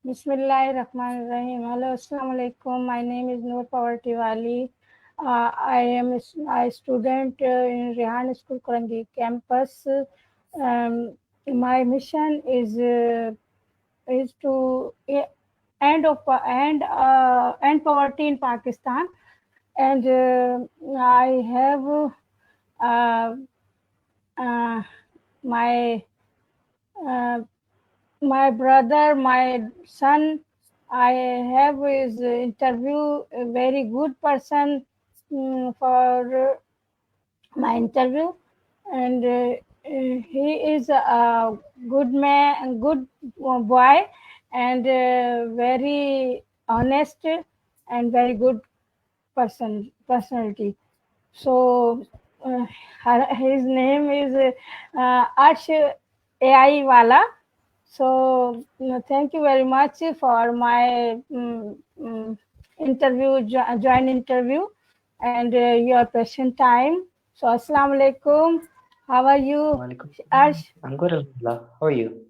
Bismillahirrahmanirrahim. Hello, Assalamu alaikum. My name is Noor Power Tiwali. I am a student in Rehan School, Karangi campus. My mission is to end poverty in Pakistan, and I have uh, uh, my uh, my brother, my son, I have his interview, a very good person for my interview, and he is a good man, good boy, and very honest and very good personality. So his name is Arsh AI Wala. So thank you very much for my interview, join interview, and your patient time. So Assalamu alaikum. How are you, Walaikum salam. Arsh? I'm good, Alhamdulillah. How are you?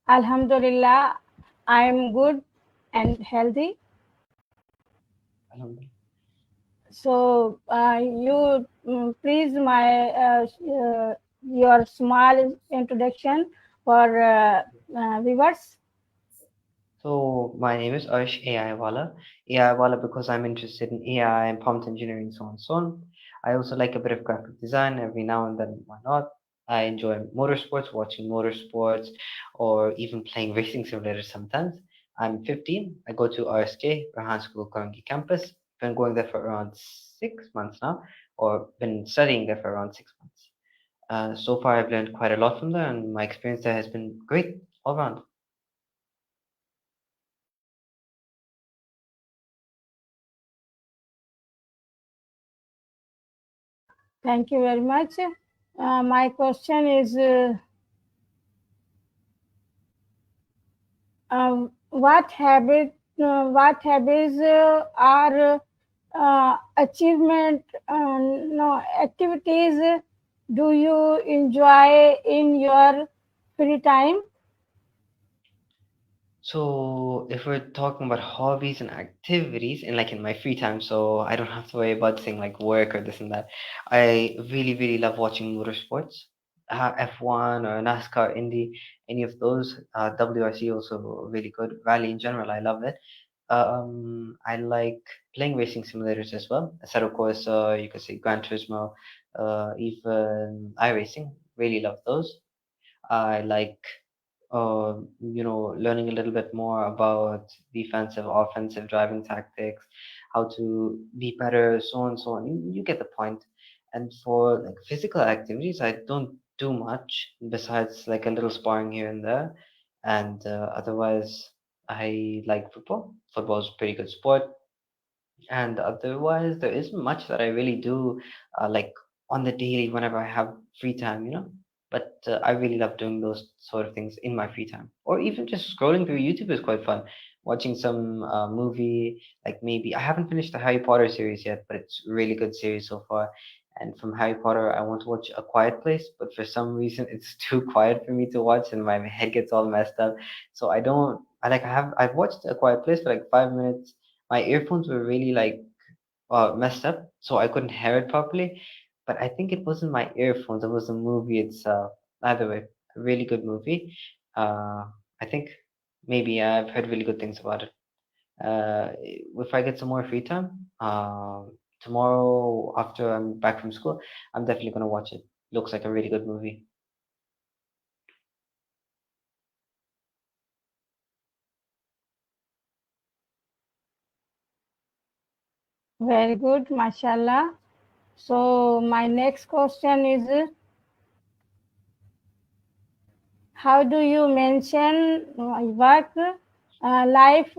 Alhamdulillah, I am good and healthy. Alhamdulillah. So you please my your small introduction for viewers. So my name is Arsh AI Wala. AI Wala because I'm interested in AI and prompt engineering, so on and so on. I also like a bit of graphic design every now and then. Why not? I enjoy motorsports, watching motorsports, or even playing racing simulators sometimes. I'm 15. I go to RSK, Rahan School, Karangi campus. Been going there for around 6 months now, or been studying there for around 6 months. So far, I've learned quite a lot from there, and my experience there has been great all around. Thank you very much. My question is, what habits are achievement, no activities do you enjoy in your free time? So, if we're talking about hobbies and activities, and like in my free time, so I don't have to worry about saying like work or this and that. I really, really love watching motorsports, F1 or NASCAR, Indy, any of those. WRC also really good. Rally in general, I love it. I like playing racing simulators as well. Assetto Corsa, you could say Gran Turismo, even iRacing. Really love those. I like learning a little bit more about defensive, offensive driving tactics, how to be better, so on, so on. You get the point. And for like physical activities, I don't do much besides like a little sparring here and there. And otherwise, I like football. Football is a pretty good sport. And otherwise, there isn't much that I really do like on the daily whenever I have free time. But I really love doing those sort of things in my free time. Or even just scrolling through YouTube is quite fun. Watching some movie, like maybe I haven't finished the Harry Potter series yet, but it's a really good series so far. And from Harry Potter, I want to watch A Quiet Place, but for some reason it's too quiet for me to watch, and my head gets all messed up. So I don't. I've watched A Quiet Place for like 5 minutes. My earphones were really like messed up, so I couldn't hear it properly. But I think it wasn't my earphones; it was the movie itself. Either way, a really good movie. Uh, I think maybe I've heard really good things about it. If I get some more free time, tomorrow after I'm back from school, I'm definitely gonna watch it. Looks like a really good movie. Very good, mashallah. So my next question is, how do you mention work life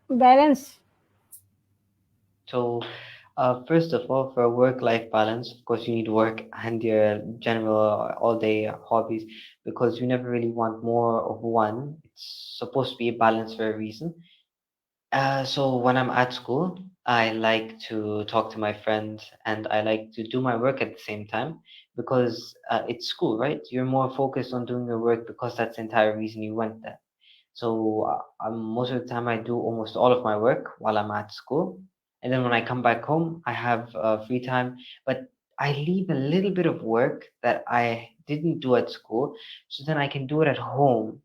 balance? So, first of all, for a work-life balance, of course, you need work and your general all-day hobbies because you never really want more of one. It's supposed to be a balance for a reason. So when I'm at school, I like to talk to my friends and I like to do my work at the same time because it's school, right? You're more focused on doing your work because that's the entire reason you went there. So most of the time, I do almost all of my work while I'm at school, and then when I come back home, I have free time. But I leave a little bit of work that I didn't do at school, so then I can do it at home,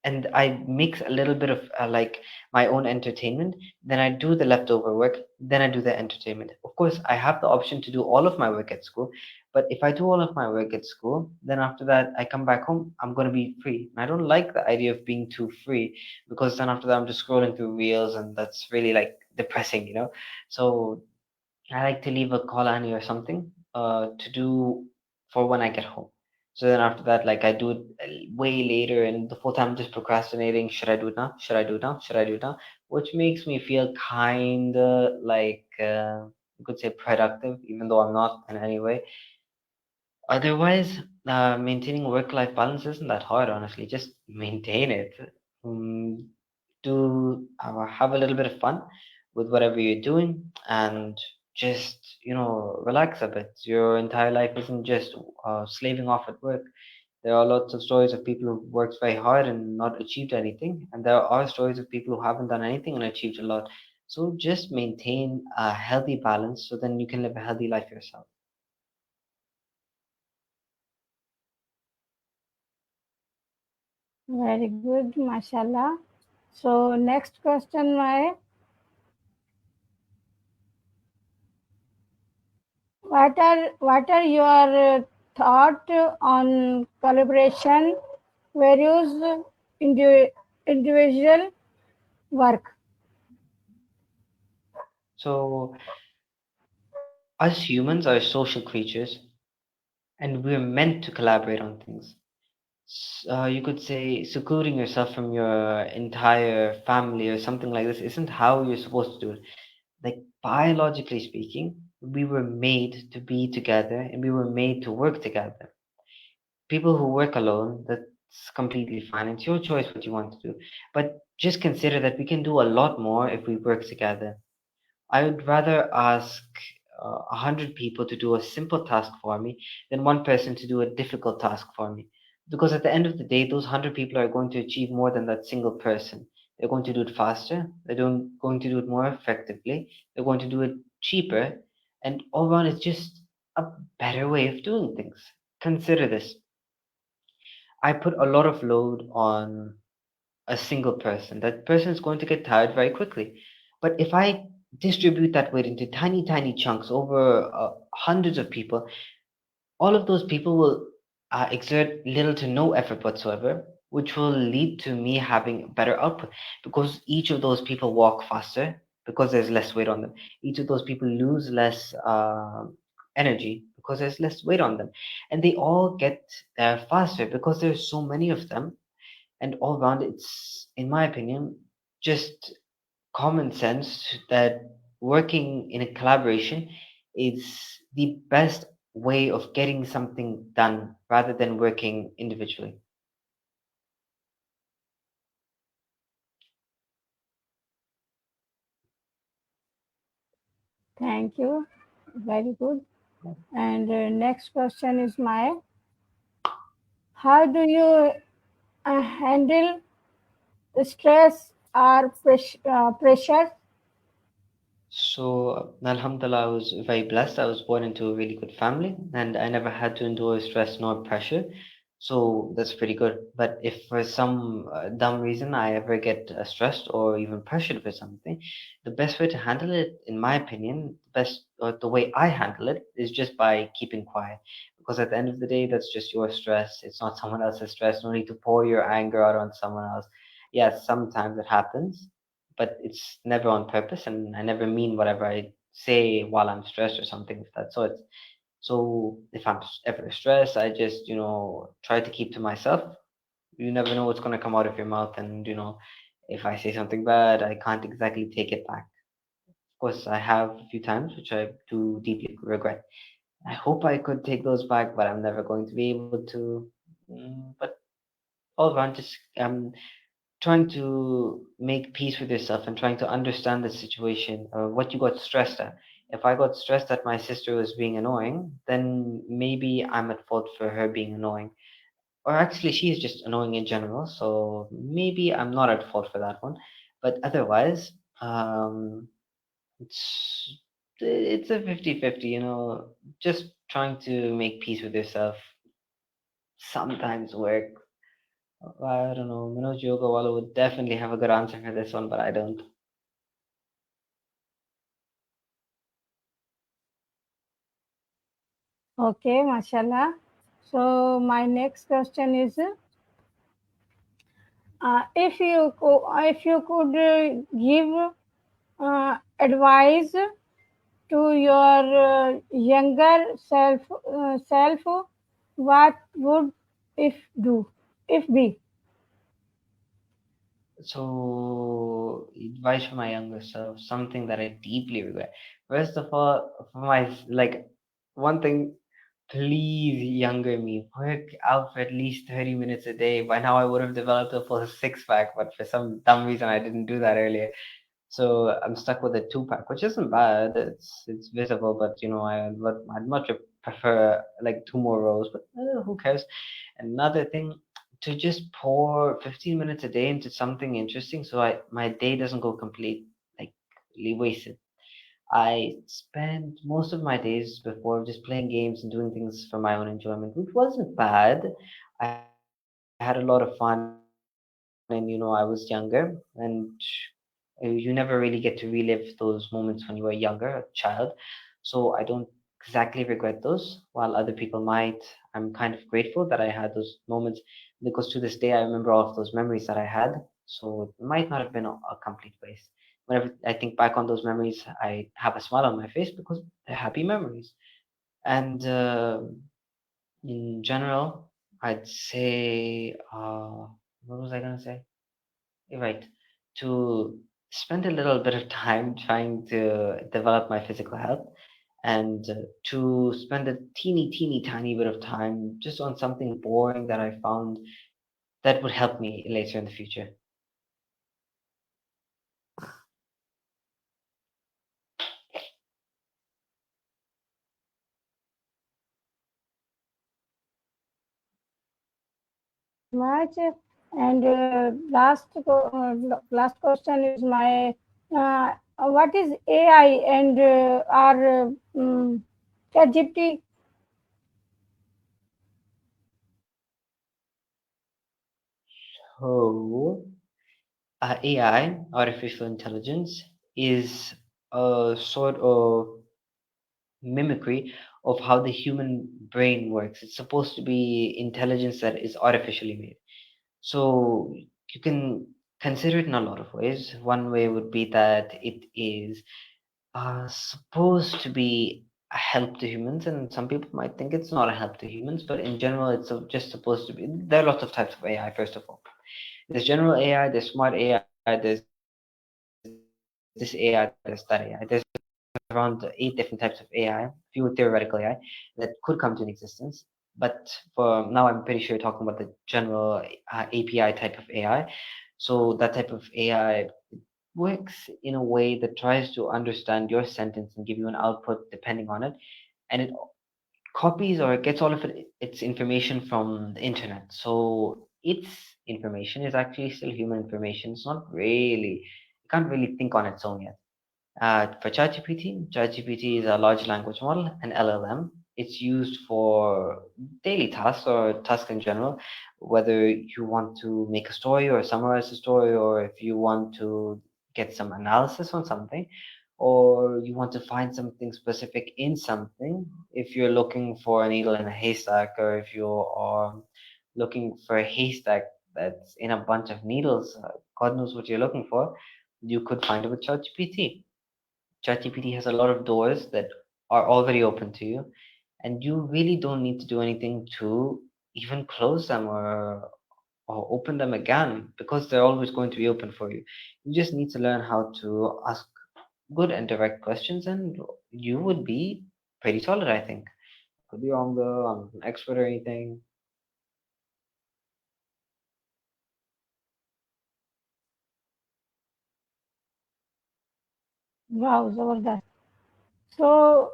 and I mix a little bit of like my own entertainment. Then I do the leftover work. Then I do the entertainment. Of course, I have the option to do all of my work at school, but if I do all of my work at school, then after that I come back home. I'm gonna be free. And I don't like the idea of being too free because then after that I'm just scrolling through reels, and that's really like depressing, you know. So I like to leave a Kolani or something to do for when I get home. So then after that, like I do it way later, and the whole time I'm just procrastinating. Should I do it now? Should I do it now? Should I do it now? Which makes me feel kind of like you could say productive, even though I'm not in any way. Otherwise, maintaining work-life balance isn't that hard, honestly. Just maintain it. Um, to have a little bit of fun with whatever you're doing, and just relax a bit. Your entire life isn't just slaving off at work. There are lots of stories of people who worked very hard and not achieved anything, and there are stories of people who haven't done anything and achieved a lot. So just maintain a healthy balance so then you can live a healthy life yourself. Very good, mashallah. So next question, my what are your thought on collaboration various individual work? So us humans are social creatures, and we're meant to collaborate on things. You could say secluding yourself from your entire family or something like this isn't how you're supposed to do it. Like, biologically speaking, we were made to be together and we were made to work together. People who work alone, that's completely fine. It's your choice what you want to do. But just consider that we can do a lot more if we work together. I would rather ask 100 people to do a simple task for me than one person to do a difficult task for me. Because at the end of the day, those 100 people are going to achieve more than that single person. They're going to do it faster, going to do it more effectively, they're going to do it cheaper, and all around it's just a better way of doing things. Consider this. I put a lot of load on a single person. That person is going to get tired very quickly. But if I distribute that weight into tiny, tiny chunks over hundreds of people, all of those people will exert little to no effort whatsoever, which will lead to me having better output because each of those people walk faster because there's less weight on them. Each of those people lose less energy because there's less weight on them. And they all get there faster because there's so many of them, and all around it's, in my opinion, just common sense that working in a collaboration is the best way of getting something done rather than working individually. Thank you. Very good. And next question is my how do you handle stress or pressure? So, Alhamdulillah, I was very blessed. I was born into a really good family and I never had to endure stress nor pressure. So, that's pretty good. But if for some dumb reason I ever get stressed or even pressured for something, the best way to handle it, in my opinion, the way I handle it is just by keeping quiet. Because at the end of the day, that's just your stress. It's not someone else's stress. No need to pour your anger out on someone else. Yes, sometimes it happens, but it's never on purpose, and I never mean whatever I say while I'm stressed or something of that sort. So if I'm ever stressed, I just, try to keep to myself. You never know what's going to come out of your mouth, and, if I say something bad, I can't exactly take it back. Of course, I have a few times which I do deeply regret. I hope I could take those back, but I'm never going to be able to. But all around, just trying to make peace with yourself and trying to understand the situation or what you got stressed at. If I got stressed that my sister was being annoying, then maybe I'm at fault for her being annoying. Or actually, she is just annoying in general, so maybe I'm not at fault for that one. But otherwise, um, it's it's a 50-50, just trying to make peace with yourself sometimes work. I don't know. Manoj Yogawala would definitely have a good answer for this one, but I don't. Okay, mashallah. So my next question is, if you could give advice to your younger self, what would if do if be? So, advice for my younger self, something that I deeply regret. First of all, for my, like, one thing, please, younger me, work out for at least 30 minutes a day. By now, I would have developed a full six pack, but for some dumb reason, I didn't do that earlier. So I'm stuck with a two pack, which isn't bad. It's visible, but I'd much prefer like two more rows. But who cares? Another thing, to just pour 15 minutes a day into something interesting, so I my day doesn't go like wasted. I spent most of my days before just playing games and doing things for my own enjoyment, which wasn't bad. I had a lot of fun, and I was younger, and you never really get to relive those moments when you were younger, a child. So I don't exactly regret those. While other people might, I'm kind of grateful that I had those moments because to this day I remember all of those memories that I had. So it might not have been a complete waste. Whenever I think back on those memories, I have a smile on my face because they're happy memories. And in general, I'd say, what was I gonna say? Right. To spend a little bit of time trying to develop my physical health and to spend a teeny tiny bit of time just on something boring that I found that would help me later in the future. Thank you very much. And last question is my what is AI and our ChatGPT? So, AI, artificial intelligence, is a sort of mimicry of how the human brain works. It's supposed to be intelligence that is artificially made. So you can consider it in a lot of ways. One way would be that it is supposed to be a help to humans, and some people might think it's not a help to humans, but in general, it's just supposed to be. There are lots of types of AI, first of all. There's general AI, there's smart AI, there's this AI, there's that AI. There's around 8 different types of AI, fewer theoretical AI, that could come to an existence. But for now, I'm pretty sure you're talking about the general API type of AI. So that type of AI works in a way that tries to understand your sentence and give you an output depending on it, and it copies or gets all of its information from the internet. So its information is actually still human information. It's not really, it can't really think on its own yet. For ChatGPT is a large language model, an LLM. It's used for daily tasks or tasks in general, whether you want to make a story or summarize a story, or if you want to get some analysis on something, or you want to find something specific in something. If you're looking for a needle in a haystack, or if you are looking for a haystack that's in a bunch of needles, God knows what you're looking for, you could find it with ChatGPT. ChatGPT has a lot of doors that are already open to you, and you really don't need to do anything to even close them or open them again because they're always going to be open for you. You just need to learn how to ask good and direct questions, and you would be pretty solid, I think. Could be wrong though. I'm not an expert or anything. Wow, zabardast. So,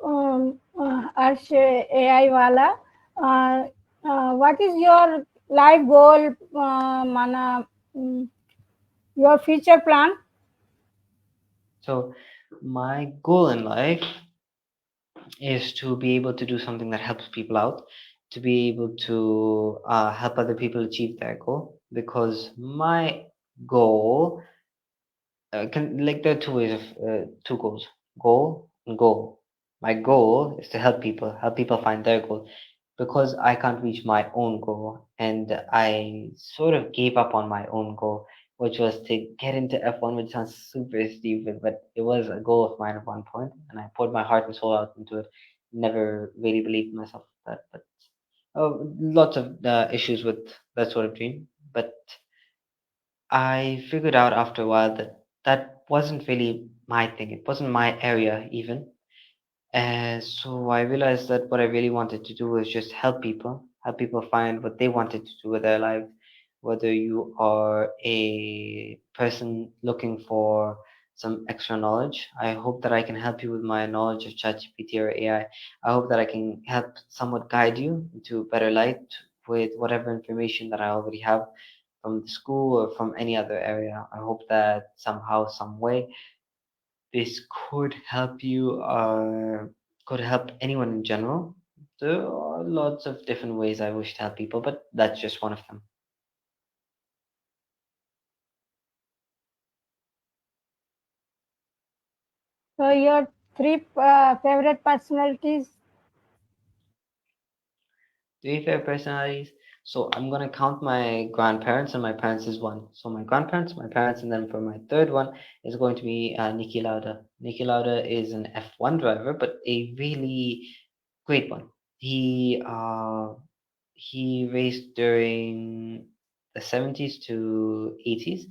Arsh AI wala, uh, what is your life goal? Mana, mm, your future plan? So my goal in life is to be able to do something that helps people out, to be able to help other people achieve their goal. Because my goal can like there are two ways of two goals: goal and goal. My goal is to help people find their goal, because I can't reach my own goal, and I sort of gave up on my own goal, which was to get into F1, which sounds super stupid, but it was a goal of mine at one point, and I poured my heart and soul out into it. Never really believed in myself that, but lots of issues with that sort of dream. But I figured out after a while that that wasn't really my thing. It wasn't my area even. And so I realized that what I really wanted to do was just help people find what they wanted to do with their lives. Whether you are a person looking for some extra knowledge, I hope that I can help you with my knowledge of ChatGPT or AI. I hope that I can help somewhat guide you into better light with whatever information that I already have from the school or from any other area. I hope that somehow, some way, this could help you, could help anyone in general. There are lots of different ways I wish to help people, but that's just one of them. So, your three favorite personalities. Three favorite personalities. So I'm gonna count my grandparents, and my parents is one. So my grandparents, my parents, and then for my third one is going to be Niki Lauda. Niki Lauda is an F1 driver, but a really great one. He raced during the 70s to 80s.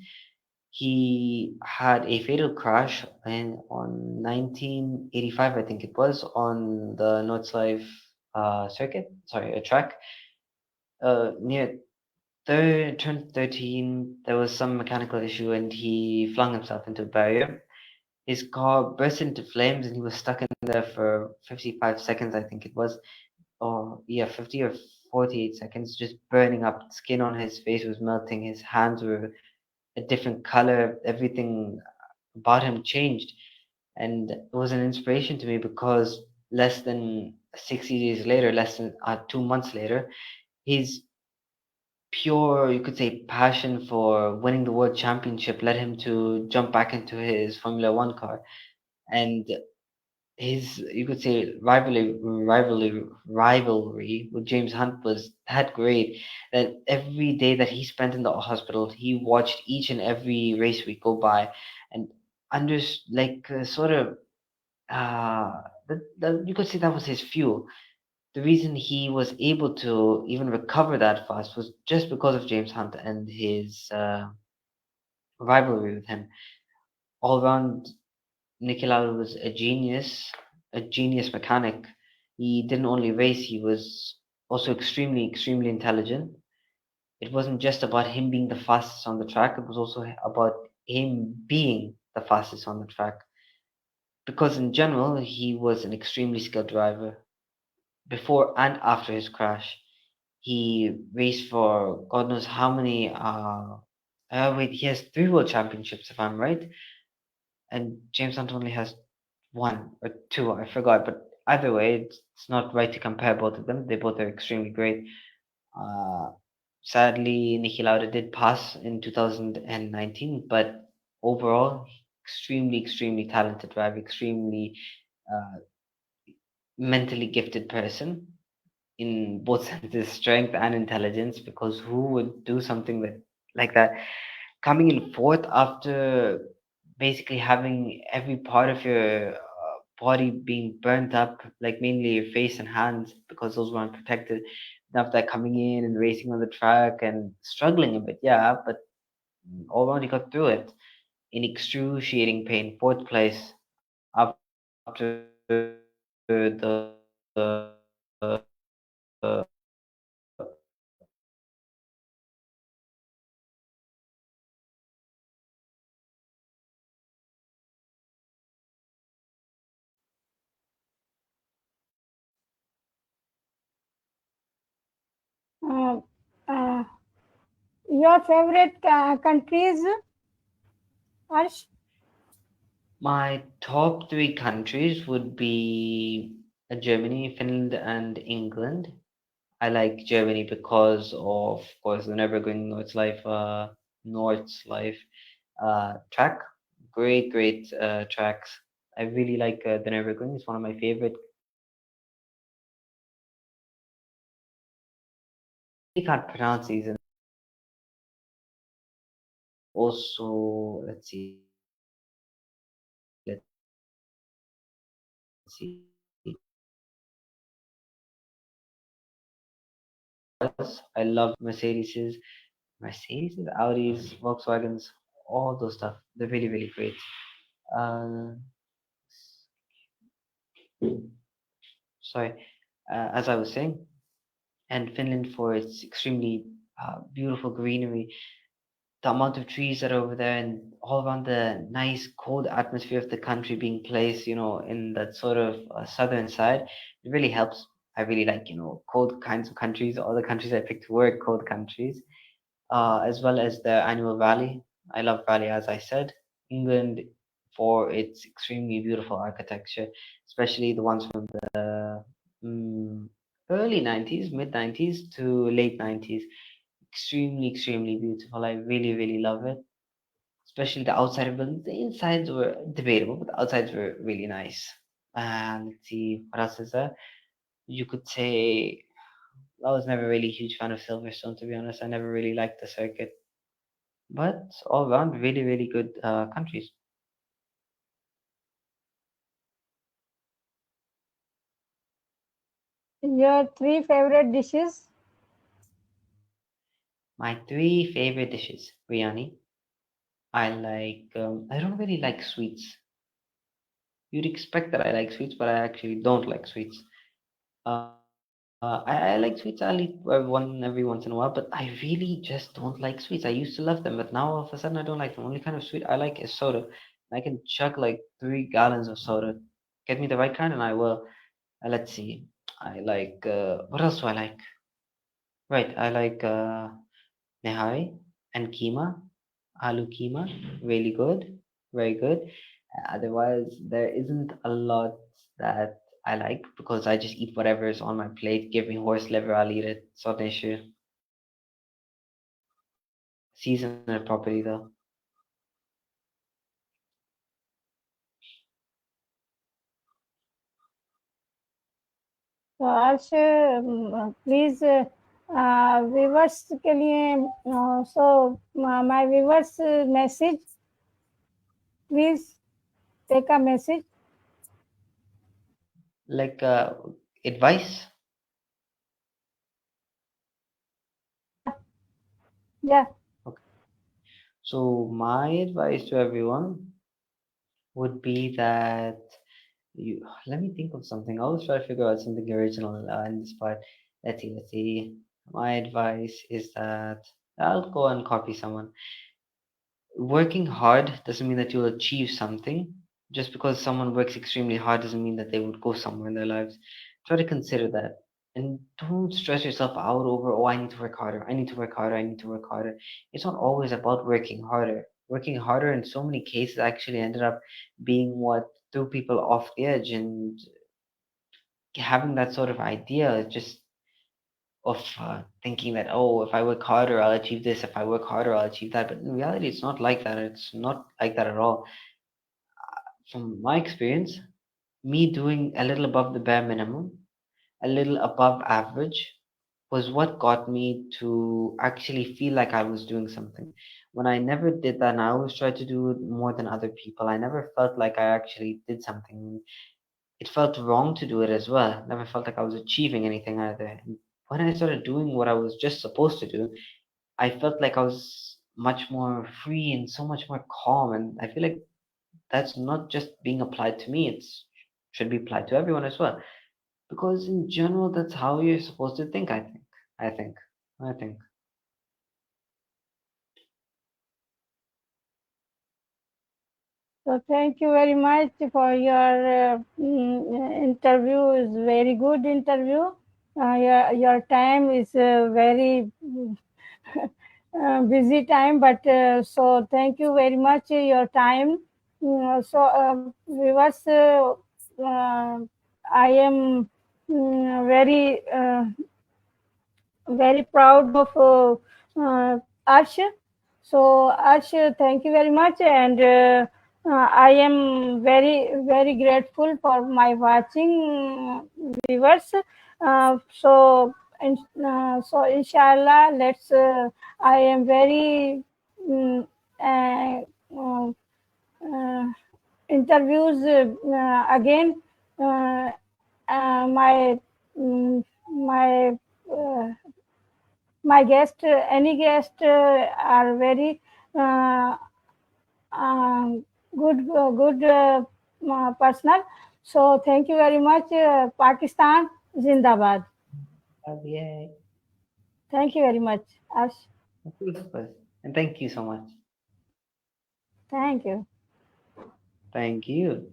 He had a fatal crash on 1985, I think it was, on the Nordschleife circuit, sorry, a track near turn 13. There was some mechanical issue, and he flung himself into a barrier. His car burst into flames, and he was stuck in there for 55 seconds, I think it was, or yeah, 50 or 48 seconds, just burning up. Skin on his face was melting. His hands were a different color. Everything about him changed. And it was an inspiration to me because less than 60 days later, less than 2 months later, his pure, you could say, passion for winning the world championship led him to jump back into his Formula One car. And his, you could say, rivalry with James Hunt was that great that every day that he spent in the hospital, he watched each and every race week go by, and under like sort of you could say that was his fuel. The reason he was able to even recover that fast was just because of James Hunt and his rivalry with him. All around, Niki Lauda was a genius mechanic. He didn't only race, he was also extremely, extremely intelligent. It wasn't just about him being the fastest on the track, it was also about him being the fastest on the track. Because in general, he was an extremely skilled driver. Before and after his crash, he raced for God knows how many. Wait, he has three world championships, if I'm right, and James Hunt only has one or two, I forgot. But either way, it's not right to compare both of them. They both are extremely great. Uh, Sadly, Niki Lauda did pass in 2019, but overall, extremely, extremely talented driver, extremely uh, mentally gifted person in both senses, strength and intelligence. Because who would do something like that? Coming in fourth after basically having every part of your body being burnt up, like mainly your face and hands, because those weren't protected. And after that, coming in and racing on the track and struggling a bit, yeah, but all around he got through it in excruciating pain. Fourth place after Uh, uh, your favorite countries, Arsh? My top three countries would be Germany, Finland, and England. I like Germany because of course, the Never Going North's Life track. Great, great tracks. I really like the Never Going. It's one of my favorite. I really can't pronounce these. And also, let's see, cars. I love Mercedes, Audis, Volkswagens, all those stuff. They're really, really great. Uh, sorry, as I was saying, and Finland for its extremely beautiful greenery, the amount of trees that are over there, and all around the nice cold atmosphere of the country being placed, in that sort of southern side, it really helps. I really like, cold kinds of countries. All the countries I picked were cold countries, as well as the annual rally. I love rally, as I said. England for its extremely beautiful architecture, especially the ones from the mm, early 90s, mid 90s to late 90s. Extremely, extremely beautiful. I really, really love it. Especially the outside of buildings. The insides were debatable, but the outsides were really nice. And let's see, what else is there? You could say I was never really a huge fan of Silverstone, to be honest. I never really liked the circuit. But all around, really, really good countries. Your three favorite dishes? My three favorite dishes: biryani. I don't really like sweets. You'd expect that I like sweets, but I actually don't like sweets. I like sweets. I'll eat every once in a while, but I really just don't like sweets. I used to love them, but now all of a sudden I don't like them. Only kind of sweet I like is soda. I can chug like 3 gallons of soda. Get me the right kind, and I will. Let's see. I like what else do I like? Right, I like nihari and keema, aloo keema. Really good, very good. Otherwise, there isn't a lot that I like because I just eat whatever is on my plate. Give me horse liver, I'll eat it. It's not an issue. Season it properly though. तो अर्श please viewers के लिए so my viewers message please take a message Like advice. या या Okay. So my advice to everyone would be that you let me think of something. I always try to figure out something original in this part. Let's see. My advice is that I'll go and copy someone. Working hard doesn't mean that you'll achieve something. Just because someone works extremely hard doesn't mean that they would go somewhere in their lives. Try to consider that. And don't stress yourself out over, oh, I need to work harder. I need to work harder. I need to work harder. It's not always about working harder. Working harder in so many cases actually ended up being what threw people off the edge, and having that sort of idea just of thinking that, oh, if I work harder I'll achieve this, if I work harder I'll achieve that, but in reality it's not like that. It's not like that at all. From my experience, me doing a little above the bare minimum, a little above average, was what got me to actually feel like I was doing something. When I never did that, and I always tried to do it more than other people, I never felt like I actually did something. It felt wrong to do it as well. Never felt like I was achieving anything either. And when I started doing what I was just supposed to do, I felt like I was much more free and so much more calm. And I feel like that's not just being applied to me, it's should be applied to everyone as well. Because in general, that's how you're supposed to think, I think. I think. I think. so thank you very much for your interview is very good interview your time is very busy time, but so thank you very much your time. Viewers, I am very very proud of Arsh. So, Arsh, thank you very much, and I am very grateful for my watching viewers. Inshallah, let's. I am very mm, uh, uh, uh, interviews again. Uh, my my my guest, any guest, are very uh, good personal. So thank you very much, Pakistan Zindabad. Yeah, Thank you very much, Ash. of course. And thank you so much. Thank you. Thank you.